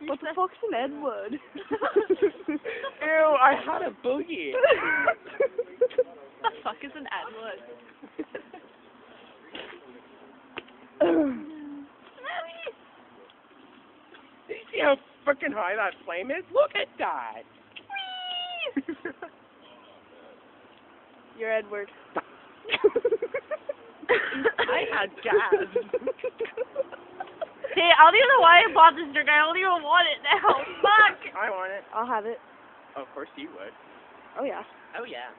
What the fuck's an Edward? Ew, I had a boogie. What the fuck is an Edward? Do you see how freaking high that flame is? Look at that. You're Edward. I had gas. Hey, I don't even know why I bought this drink. I don't even want it now. Fuck! I want it. I'll have it. Of course you would. Oh yeah. Oh yeah.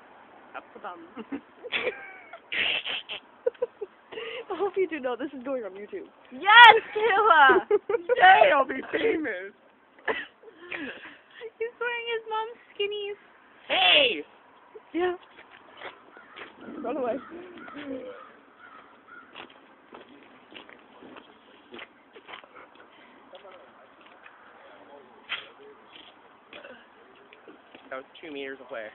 Up the bum. I hope you do know this is going on YouTube. Yes, Kayla! Yay, I'll be famous. He's wearing his mom's skinnies. Hey! Yeah. Run away. That was 2 meters away.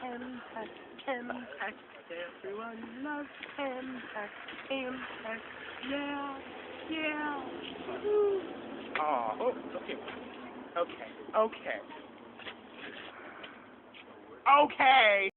Impact, impact, everyone loves impact, impact, yeah, yeah. Oh, okay. Okay, okay. Okay!